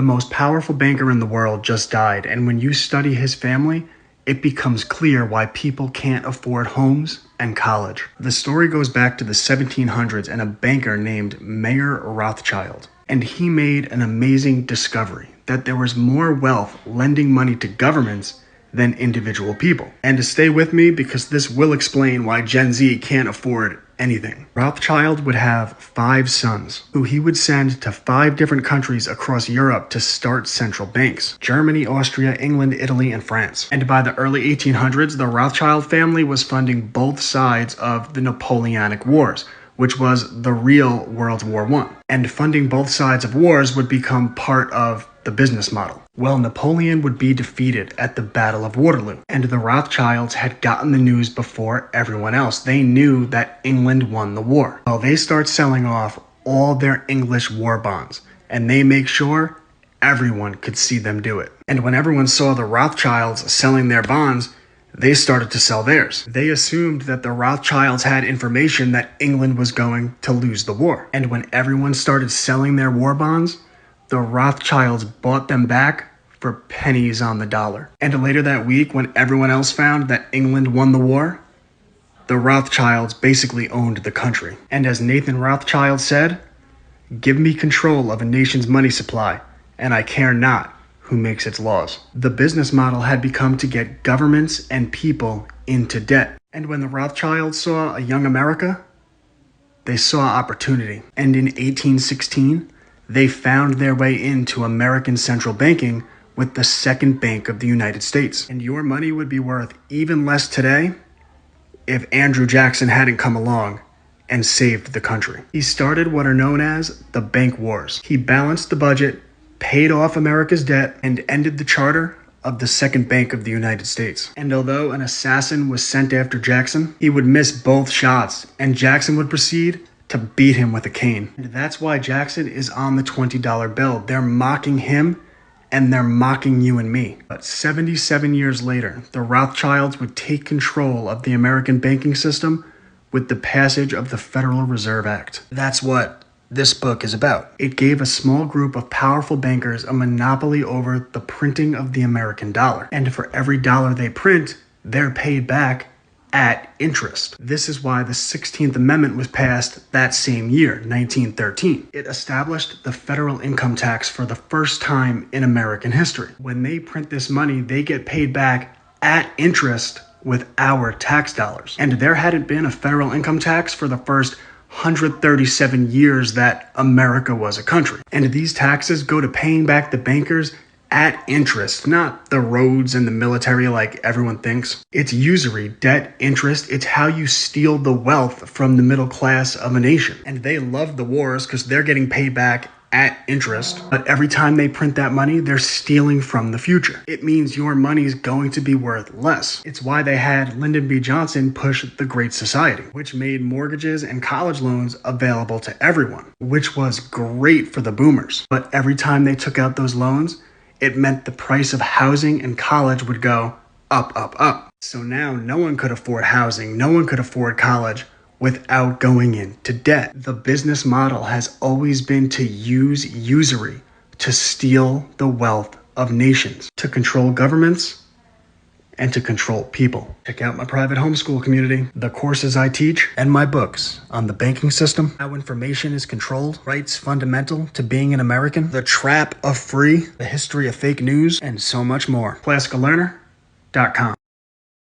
The most powerful banker in the world just died, and when you study his family, it becomes clear why people can't afford homes and college. The story goes back to the 1700s and a banker named Mayer Rothschild. And he made an amazing discovery that there was more wealth lending money to governments than individual people. And to stay with me, because this will explain why Gen Z can't afford anything. Rothschild would have 5 sons, who he would send to 5 different countries across Europe to start central banks: Germany, Austria, England, Italy, and France. And by the early 1800s, the Rothschild family was funding both sides of the Napoleonic Wars, which was the real World War I. And funding both sides of wars would become part of the business model. Well, Napoleon would be defeated at the Battle of Waterloo, and the Rothschilds had gotten the news before everyone else. They knew that England won the war. Well, they start selling off all their English war bonds, and they make sure everyone could see them do it. And when everyone saw the Rothschilds selling their bonds, they started to sell theirs. They assumed that the Rothschilds had information that England was going to lose the war. And when everyone started selling their war bonds, the Rothschilds bought them back for pennies on the dollar. And later that week, when everyone else found that England won the war, the Rothschilds basically owned the country. And as Nathan Rothschild said, "Give me control of a nation's money supply, and I care not who makes its laws." The business model had become to get governments and people into debt. And when the Rothschilds saw a young America, they saw opportunity. And in 1816, they found their way into American central banking with the Second Bank of the United States. And your money would be worth even less today if Andrew Jackson hadn't come along and saved the country. He started what are known as the bank wars. He balanced the budget, paid off America's debt, and ended the charter of the Second Bank of the United States. And although an assassin was sent after Jackson, he would miss both shots, and Jackson would proceed to beat him with a cane. And that's why Jackson is on the $20 bill. They're mocking him, and they're mocking you and me. But 77 years later, the Rothschilds would take control of the American banking system with the passage of the Federal Reserve Act. That's what this book is about. It gave a small group of powerful bankers a monopoly over the printing of the American dollar. And for every dollar they print, they're paid back at interest. This is why the 16th Amendment was passed that same year, 1913. It established the federal income tax for the first time in American history. When they print this money, they get paid back at interest with our tax dollars. And there hadn't been a federal income tax for the first 137 years that America was a country. And these taxes go to paying back the bankers at interest, not the roads and the military like everyone thinks. It's usury, debt, interest. It's how you steal the wealth from the middle class of a nation. And they love the wars because they're getting paid back at interest. But every time they print that money, they're stealing from the future. It means your money's going to be worth less. It's why they had Lyndon B. Johnson push the Great Society, which made mortgages and college loans available to everyone, which was great for the boomers. But every time they took out those loans, it meant the price of housing and college would go up, up, up. So now no one could afford housing, no one could afford college without going into debt. The business model has always been to use usury to steal the wealth of nations, to control governments, and to control people. Check out my private homeschool community, the courses I teach, and my books on the banking system, how information is controlled, rights fundamental to being an American, the trap of free, the history of fake news, and so much more. ClassicalLearner.com